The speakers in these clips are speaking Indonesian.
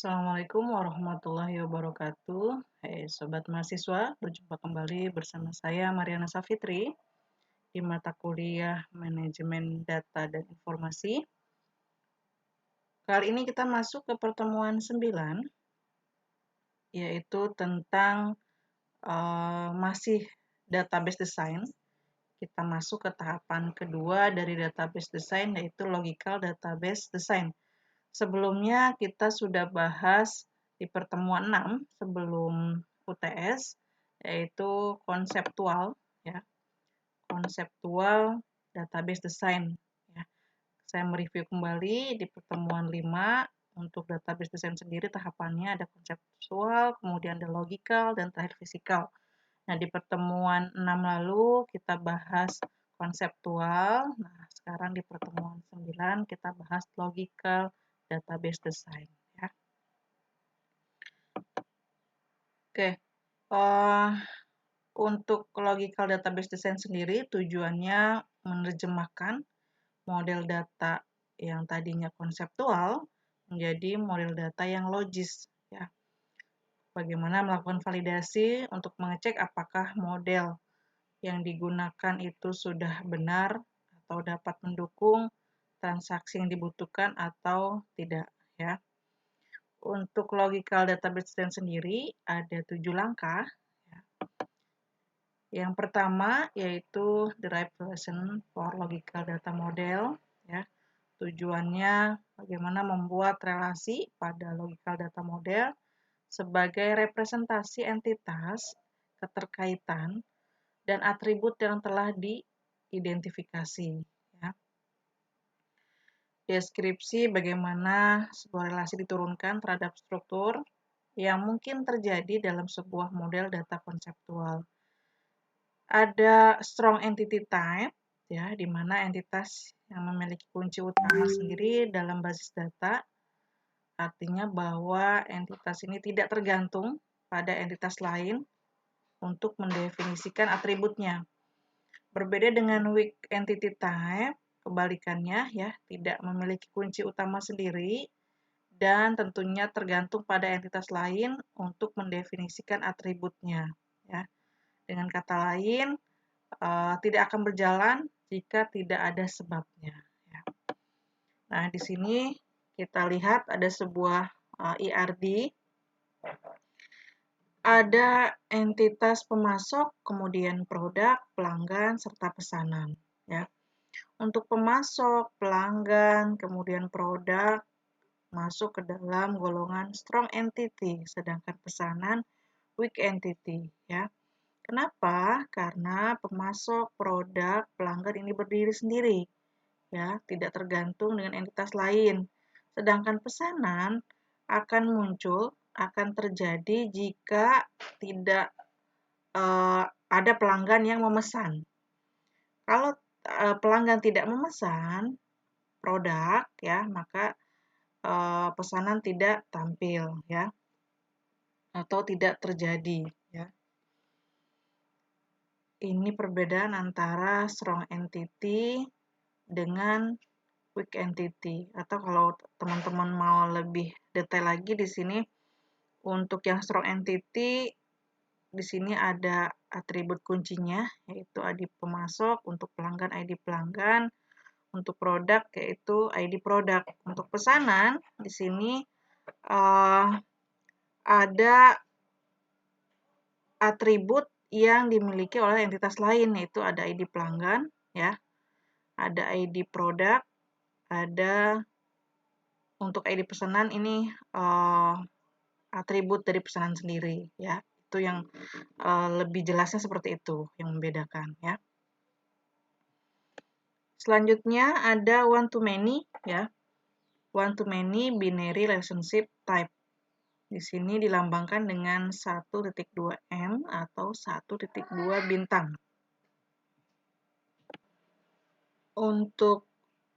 Assalamualaikum warahmatullahi wabarakatuh. Hai Sobat Mahasiswa, berjumpa kembali bersama saya Mariana Safitri di mata kuliah Manajemen Data dan Informasi. Kali ini kita masuk ke pertemuan 9, yaitu tentang masih database design. Kita masuk ke tahapan kedua dari database design, yaitu logical database design. Sebelumnya kita sudah bahas di pertemuan 6 sebelum UTS, yaitu konseptual, ya, konseptual database design. Ya. Saya mereview kembali di pertemuan 5 untuk database design sendiri tahapannya ada konseptual, kemudian ada logical, dan terakhir fisikal. Nah, di pertemuan 6 lalu kita bahas konseptual. Nah, sekarang di pertemuan 9 kita bahas logical database design. Ya. Oke, untuk logical database design sendiri tujuannya menerjemahkan model data yang tadinya konseptual menjadi model data yang logis. Ya. Bagaimana melakukan validasi untuk mengecek apakah model yang digunakan itu sudah benar atau dapat mendukung transaksi yang dibutuhkan atau tidak. Ya. Untuk logical database design sendiri ada 7 langkah. Ya. Yang pertama yaitu derive version for logical data model. Ya. Tujuannya bagaimana membuat relasi pada logical data model sebagai representasi entitas, keterkaitan, dan atribut yang telah diidentifikasi. Ya. Deskripsi bagaimana sebuah relasi diturunkan terhadap struktur yang mungkin terjadi dalam sebuah model data konseptual. Ada strong entity type, ya, di mana entitas yang memiliki kunci utama sendiri dalam basis data. Artinya bahwa entitas ini tidak tergantung pada entitas lain untuk mendefinisikan atributnya. Berbeda dengan weak entity type, kebalikannya ya, tidak memiliki kunci utama sendiri dan tentunya tergantung pada entitas lain untuk mendefinisikan atributnya. Ya. Dengan kata lain, tidak akan berjalan jika tidak ada sebabnya. Ya. Nah, di sini kita lihat ada sebuah IRD, ada entitas pemasok, kemudian produk, pelanggan, serta pesanan. Ya. Untuk pemasok, pelanggan, kemudian produk masuk ke dalam golongan strong entity, sedangkan pesanan weak entity. Ya. Kenapa? Karena pemasok, produk, pelanggan ini berdiri sendiri. Ya, tidak tergantung dengan entitas lain. Sedangkan pesanan akan muncul, akan terjadi jika tidak ada pelanggan yang memesan. Kalau pelanggan tidak memesan produk, ya, maka pesanan tidak tampil, ya, atau tidak terjadi, ya. Ini perbedaan antara strong entity dengan weak entity. Atau kalau teman-teman mau lebih detail lagi di sini, untuk yang strong entity, di sini ada atribut kuncinya, yaitu ID pemasok, untuk pelanggan ID pelanggan, untuk produk yaitu ID produk. Untuk pesanan, di sini ada atribut yang dimiliki oleh entitas lain, yaitu ada ID pelanggan, ya, ada ID produk, ada untuk ID pesanan ini atribut dari pesanan sendiri, ya. Itu yang lebih jelasnya seperti itu yang membedakan, ya. Selanjutnya ada one to many, ya. One to many binary relationship type. Di sini dilambangkan dengan 1.2M atau 1.2 bintang. Untuk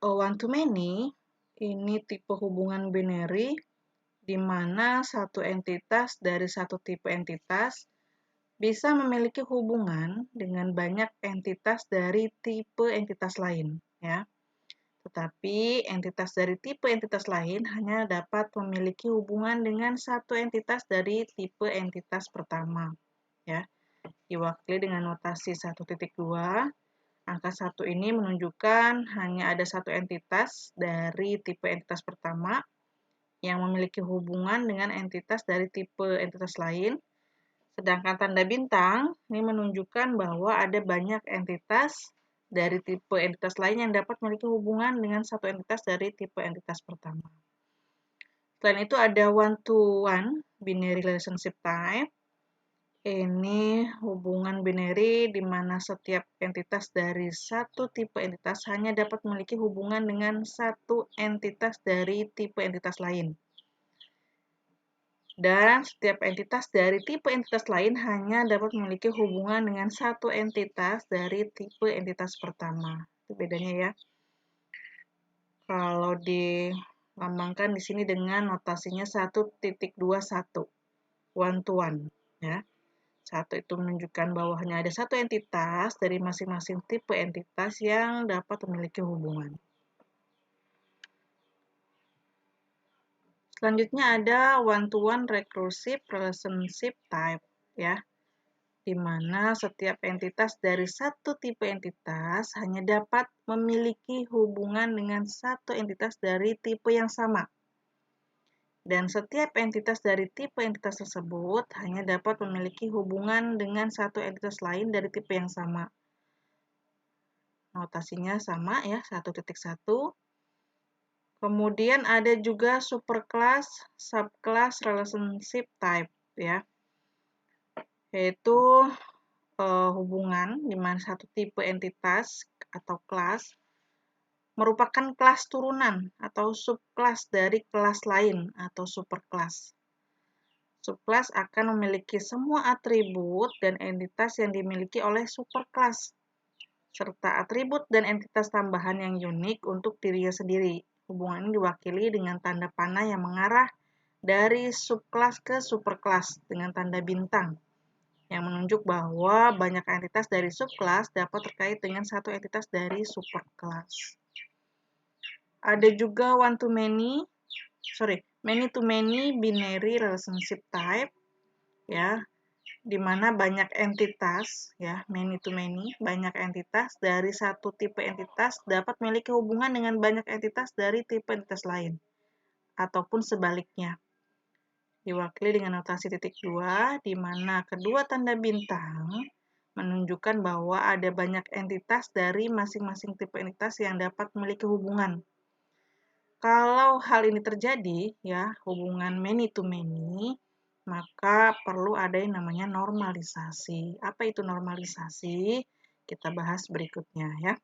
one to many, ini tipe hubungan binary di mana satu entitas dari satu tipe entitas bisa memiliki hubungan dengan banyak entitas dari tipe entitas lain, ya. Tetapi entitas dari tipe entitas lain hanya dapat memiliki hubungan dengan satu entitas dari tipe entitas pertama. Ya, diwakili dengan notasi 1.2. Angka 1 ini menunjukkan hanya ada satu entitas dari tipe entitas pertama yang memiliki hubungan dengan entitas dari tipe entitas lain. Sedangkan tanda bintang ini menunjukkan bahwa ada banyak entitas dari tipe entitas lain yang dapat memiliki hubungan dengan satu entitas dari tipe entitas pertama. Selain itu ada one-to-one binary relationship type. Ini hubungan binary di mana setiap entitas dari satu tipe entitas hanya dapat memiliki hubungan dengan satu entitas dari tipe entitas lain. Dan setiap entitas dari tipe entitas lain hanya dapat memiliki hubungan dengan satu entitas dari tipe entitas pertama. Itu bedanya ya. Kalau dilambangkan di sini dengan notasinya 1.21, one to one, ya. 1 itu menunjukkan bahwa hanya ada satu entitas dari masing-masing tipe entitas yang dapat memiliki hubungan. Selanjutnya ada one-to-one recursive relationship type, ya, di mana setiap entitas dari satu tipe entitas hanya dapat memiliki hubungan dengan satu entitas dari tipe yang sama. Dan setiap entitas dari tipe entitas tersebut hanya dapat memiliki hubungan dengan satu entitas lain dari tipe yang sama. Notasinya sama ya, 1.1. Kemudian ada juga superclass, subclass relationship type ya. Yaitu hubungan di mana satu tipe entitas atau kelas merupakan kelas turunan atau subkelas dari kelas lain atau superkelas. Subkelas akan memiliki semua atribut dan entitas yang dimiliki oleh superkelas, serta atribut dan entitas tambahan yang unik untuk dirinya sendiri. Hubungan ini diwakili dengan tanda panah yang mengarah dari subkelas ke superkelas dengan tanda bintang, yang menunjuk bahwa banyak entitas dari subkelas dapat terkait dengan satu entitas dari superkelas. Ada juga many-to-many binary relationship type, ya, di mana banyak entitas, ya, many-to-many, banyak entitas dari satu tipe entitas dapat memiliki hubungan dengan banyak entitas dari tipe entitas lain, ataupun sebaliknya. Diwakili dengan notasi 2, di mana kedua tanda bintang menunjukkan bahwa ada banyak entitas dari masing-masing tipe entitas yang dapat memiliki hubungan. Kalau hal ini terjadi, ya, hubungan many to many, maka perlu ada yang namanya normalisasi. Apa itu normalisasi? Kita bahas berikutnya ya.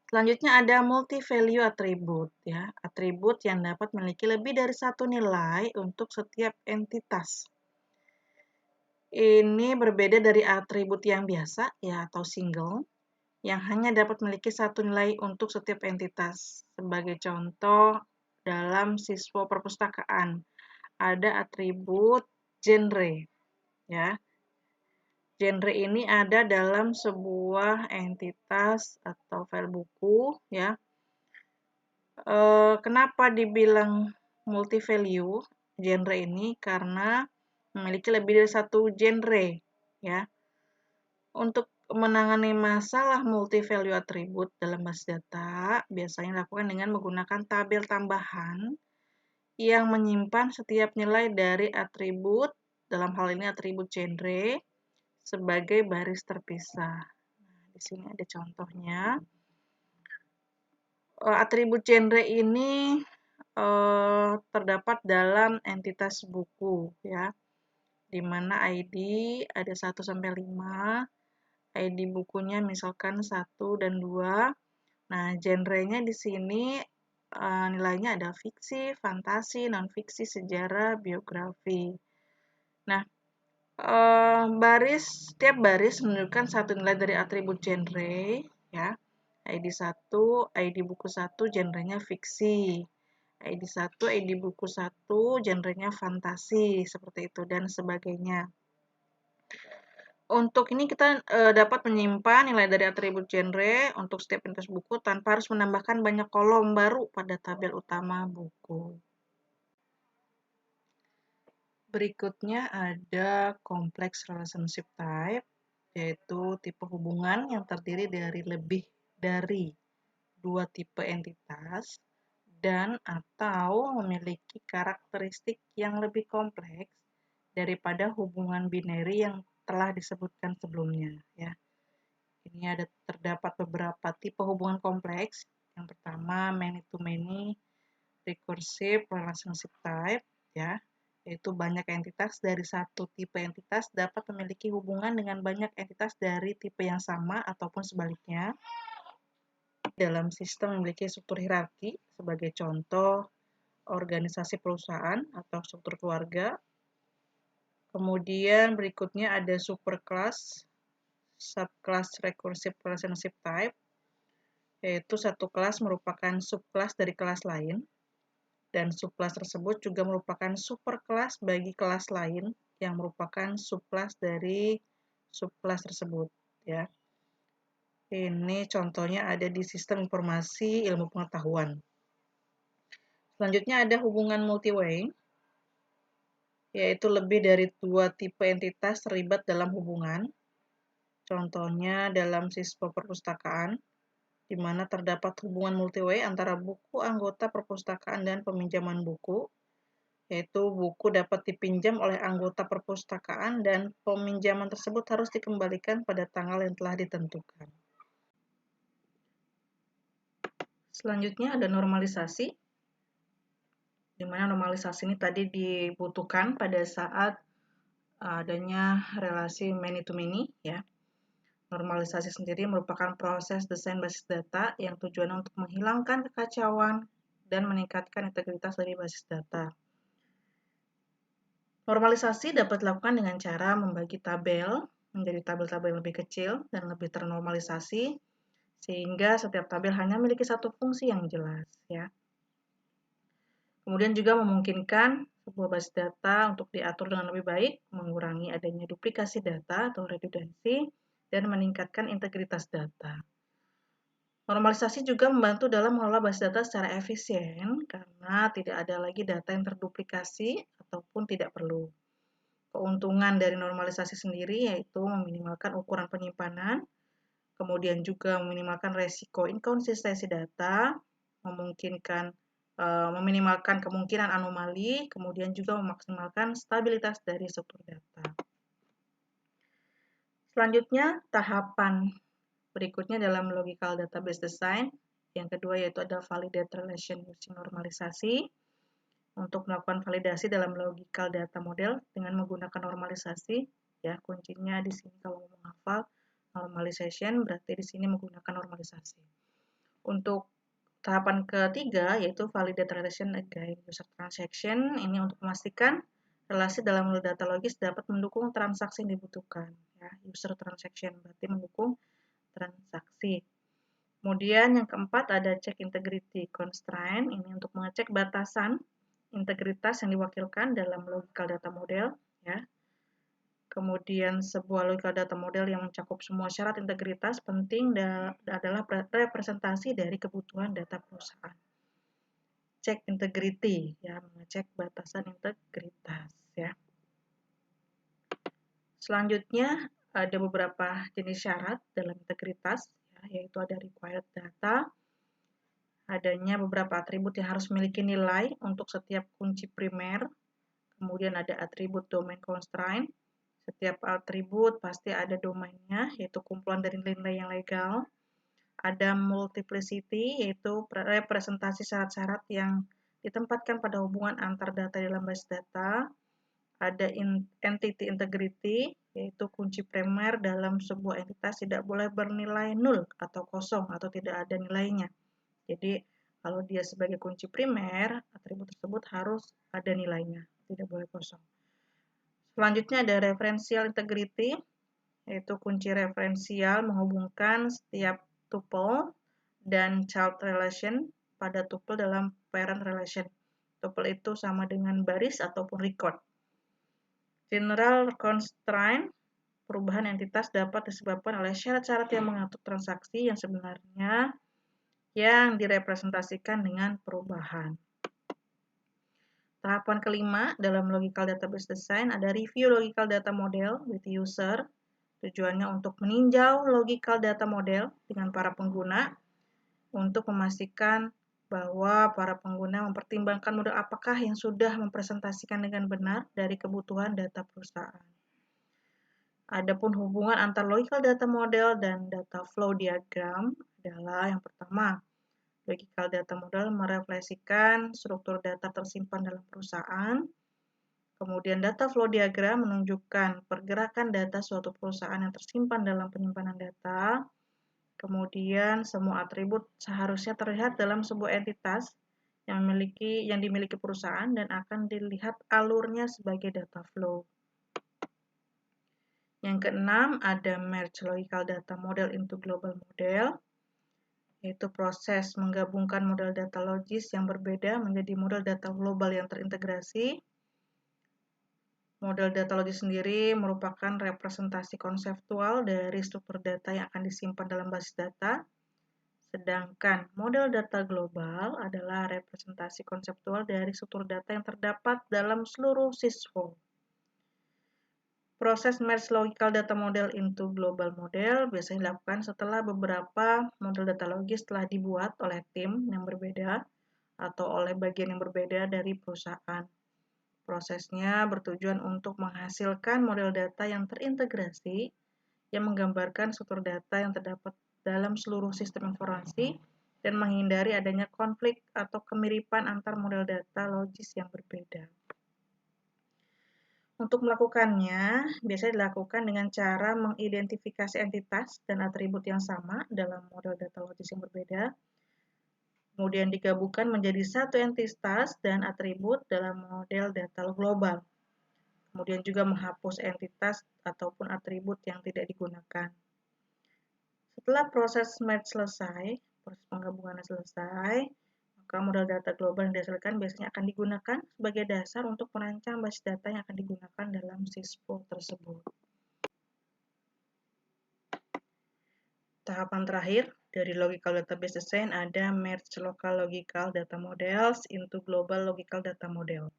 Selanjutnya ada multi-value attribute ya, atribut yang dapat memiliki lebih dari satu nilai untuk setiap entitas. Ini berbeda dari atribut yang biasa ya atau single, yang hanya dapat memiliki satu nilai untuk setiap entitas. Sebagai contoh, dalam siswa perpustakaan, ada atribut genre. Ya. Genre ini ada dalam sebuah entitas atau file buku. Ya. Kenapa dibilang multi-value genre ini? Karena memiliki lebih dari satu genre. Ya. Untuk menangani masalah multi-value attribute dalam basis data biasanya dilakukan dengan menggunakan tabel tambahan yang menyimpan setiap nilai dari atribut, dalam hal ini atribut genre, sebagai baris terpisah. Nah, di sini ada contohnya. Atribut genre ini terdapat dalam entitas buku, ya, di mana ID ada 1 sampai 5. ID bukunya misalkan 1 dan 2. Nah, genrenya di sini nilainya ada fiksi, fantasi, non-fiksi, sejarah, biografi. Nah, setiap baris menunjukkan satu nilai dari atribut genre, ya. ID 1, ID buku 1, genrenya fiksi. ID 1, ID buku 1, genrenya fantasi, seperti itu, dan sebagainya. Untuk ini kita dapat menyimpan nilai dari atribut genre untuk setiap entitas buku tanpa harus menambahkan banyak kolom baru pada tabel utama buku. Berikutnya ada complex relationship type, yaitu tipe hubungan yang terdiri dari lebih dari 2 tipe entitas dan atau memiliki karakteristik yang lebih kompleks daripada hubungan binary yang telah disebutkan sebelumnya, ya. Ini terdapat beberapa tipe hubungan kompleks. Yang pertama, many-to-many recursive relationship type, ya, yaitu banyak entitas dari satu tipe entitas dapat memiliki hubungan dengan banyak entitas dari tipe yang sama ataupun sebaliknya. Dalam sistem memiliki struktur hierarki, sebagai contoh organisasi perusahaan atau struktur keluarga. Kemudian berikutnya ada superclass, subclass recursive relationship type, yaitu satu kelas merupakan subkelas dari kelas lain, dan subkelas tersebut juga merupakan superkelas bagi kelas lain yang merupakan subkelas dari subkelas tersebut, ya. Ini contohnya ada di sistem informasi ilmu pengetahuan. Selanjutnya ada hubungan multi-way, yaitu lebih dari 2 tipe entitas terlibat dalam hubungan. Contohnya dalam sistem perpustakaan, di mana terdapat hubungan multi-way antara buku anggota perpustakaan dan peminjaman buku, yaitu buku dapat dipinjam oleh anggota perpustakaan dan peminjaman tersebut harus dikembalikan pada tanggal yang telah ditentukan. Selanjutnya ada normalisasi, di mana normalisasi ini tadi dibutuhkan pada saat adanya relasi many-to-many, ya. Normalisasi sendiri merupakan proses desain basis data yang tujuannya untuk menghilangkan kekacauan dan meningkatkan integritas dari basis data. Normalisasi dapat dilakukan dengan cara membagi tabel menjadi tabel-tabel yang lebih kecil dan lebih ternormalisasi, sehingga setiap tabel hanya memiliki satu fungsi yang jelas, ya. Kemudian juga memungkinkan sebuah basis data untuk diatur dengan lebih baik, mengurangi adanya duplikasi data atau redundansi, dan meningkatkan integritas data. Normalisasi juga membantu dalam mengelola basis data secara efisien karena tidak ada lagi data yang terduplikasi ataupun tidak perlu. Keuntungan dari normalisasi sendiri yaitu meminimalkan ukuran penyimpanan, kemudian juga meminimalkan resiko inkonsistensi data, meminimalkan kemungkinan anomali, kemudian juga memaksimalkan stabilitas dari struktur data. Selanjutnya, tahapan berikutnya dalam logical database design. Yang kedua yaitu ada validate relation using normalisasi. Untuk melakukan validasi dalam logical data model dengan menggunakan normalisasi, ya, kuncinya di sini kalau mau menghafal normalization berarti di sini menggunakan normalisasi. Untuk tahapan ketiga yaitu validate relation against user transaction, ini untuk memastikan relasi dalam data logis dapat mendukung transaksi yang dibutuhkan, ya. User transaction berarti mendukung transaksi. Kemudian yang keempat ada check integrity constraint, ini untuk mengecek batasan integritas yang diwakilkan dalam logical data model, ya. Kemudian sebuah logical data model yang mencakup semua syarat integritas penting adalah representasi dari kebutuhan data perusahaan. Cek integrity, ya, mengecek batasan integritas, ya. Selanjutnya ada beberapa jenis syarat dalam integritas, ya, yaitu ada required data, adanya beberapa atribut yang harus memiliki nilai untuk setiap kunci primer, kemudian ada atribut domain constraint, setiap atribut pasti ada domainnya, yaitu kumpulan dari nilai-nilai yang legal, ada multiplicity, yaitu representasi syarat-syarat yang ditempatkan pada hubungan antar data dalam basis data, ada entity integrity, yaitu kunci primer dalam sebuah entitas tidak boleh bernilai nol atau kosong atau tidak ada nilainya. Jadi kalau dia sebagai kunci primer, atribut tersebut harus ada nilainya, tidak boleh kosong. Selanjutnya ada referential integrity, yaitu kunci referensial menghubungkan setiap tuple dan child relation pada tuple dalam parent relation. Tuple itu sama dengan baris ataupun record. General constraint, perubahan entitas dapat disebabkan oleh syarat-syarat yang mengatur transaksi yang sebenarnya yang direpresentasikan dengan perubahan. Tahapan kelima dalam logical database design ada review logical data model with user. Tujuannya untuk meninjau logical data model dengan para pengguna untuk memastikan bahwa para pengguna mempertimbangkan model apakah yang sudah mempresentasikan dengan benar dari kebutuhan data perusahaan. Adapun hubungan antar logical data model dan data flow diagram adalah yang pertama, logical data model merefleksikan struktur data tersimpan dalam perusahaan. Kemudian data flow diagram menunjukkan pergerakan data suatu perusahaan yang tersimpan dalam penyimpanan data. Kemudian semua atribut seharusnya terlihat dalam sebuah entitas yang dimiliki perusahaan dan akan dilihat alurnya sebagai data flow. Yang keenam ada merge logical data model into global model, yaitu proses menggabungkan model data logis yang berbeda menjadi model data global yang terintegrasi. Model data logis sendiri merupakan representasi konseptual dari struktur data yang akan disimpan dalam basis data, sedangkan model data global adalah representasi konseptual dari struktur data yang terdapat dalam seluruh sysfo. Proses merge logical data model into global model biasanya dilakukan setelah beberapa model data logis telah dibuat oleh tim yang berbeda atau oleh bagian yang berbeda dari perusahaan. Prosesnya bertujuan untuk menghasilkan model data yang terintegrasi yang menggambarkan struktur data yang terdapat dalam seluruh sistem informasi dan menghindari adanya konflik atau kemiripan antar model data logis yang berbeda. Untuk melakukannya, biasanya dilakukan dengan cara mengidentifikasi entitas dan atribut yang sama dalam model data logis yang berbeda, kemudian digabungkan menjadi satu entitas dan atribut dalam model data global. Kemudian juga menghapus entitas ataupun atribut yang tidak digunakan. Setelah proses merge selesai, proses penggabungan selesai, maka model data global yang dihasilkan biasanya akan digunakan sebagai dasar untuk merancang basis data yang akan digunakan dalam sysfo tersebut. Tahapan terakhir dari logical database design ada merge local logical data models into global logical data model,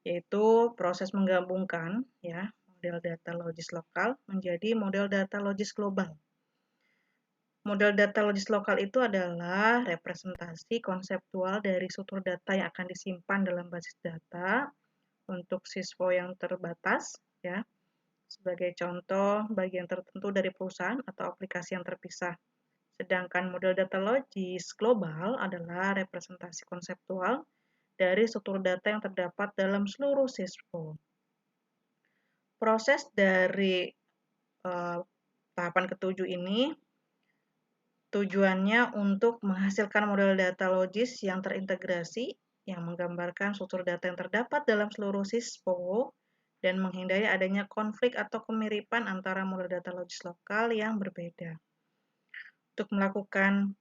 yaitu proses menggabungkan model data logis lokal menjadi model data logis global. Model data logis lokal itu adalah representasi konseptual dari struktur data yang akan disimpan dalam basis data untuk sysfo yang terbatas, sebagai contoh bagian tertentu dari perusahaan atau aplikasi yang terpisah. Sedangkan model data logis global adalah representasi konseptual dari struktur data yang terdapat dalam seluruh sysfo. Proses dari tahapan ketujuh ini tujuannya untuk menghasilkan model data logis yang terintegrasi yang menggambarkan struktur data yang terdapat dalam seluruh sysfo dan menghindari adanya konflik atau kemiripan antara model data logis lokal yang berbeda. Untuk melakukan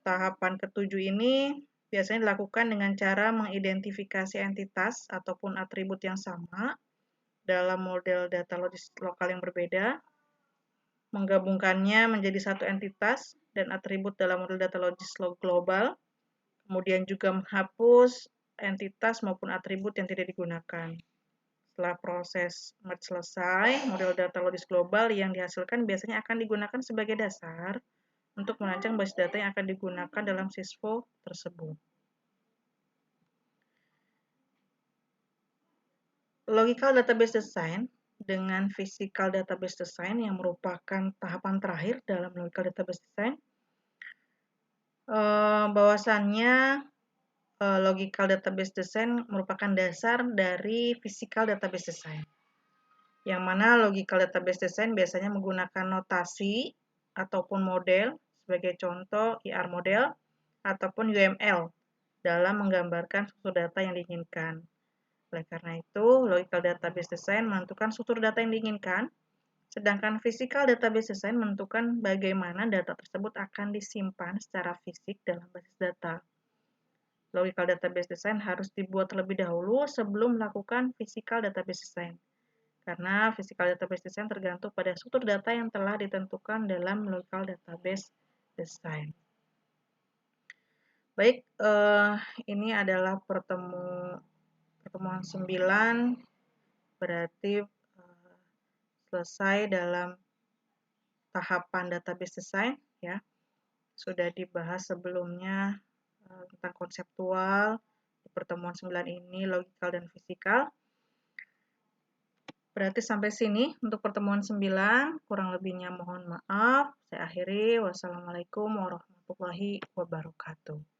tahapan ketujuh ini biasanya dilakukan dengan cara mengidentifikasi entitas ataupun atribut yang sama dalam model data logis lokal yang berbeda, menggabungkannya menjadi satu entitas dan atribut dalam model data logis global, kemudian juga menghapus entitas maupun atribut yang tidak digunakan. Setelah proses merge selesai, model data logis global yang dihasilkan biasanya akan digunakan sebagai dasar untuk merancang basis data yang akan digunakan dalam sysfo tersebut. Logical database design dengan physical database design yang merupakan tahapan terakhir dalam logical database design, bahwasannya logical database design merupakan dasar dari physical database design. Yang mana logical database design biasanya menggunakan notasi ataupun model sebagai contoh IR model ataupun UML dalam menggambarkan struktur data yang diinginkan. Oleh karena itu, logical database design menentukan struktur data yang diinginkan, sedangkan physical database design menentukan bagaimana data tersebut akan disimpan secara fisik dalam basis data. Logical database design harus dibuat terlebih dahulu sebelum melakukan physical database design. Karena physical database design tergantung pada struktur data yang telah ditentukan dalam logical database design. Baik, ini adalah pertemuan 9, berarti selesai dalam tahapan database design ya. Sudah dibahas sebelumnya tentang konseptual di pertemuan 9 ini, logical dan fisikal. Berarti sampai sini untuk pertemuan 9, kurang lebihnya mohon maaf. Saya akhiri. Wassalamualaikum warahmatullahi wabarakatuh.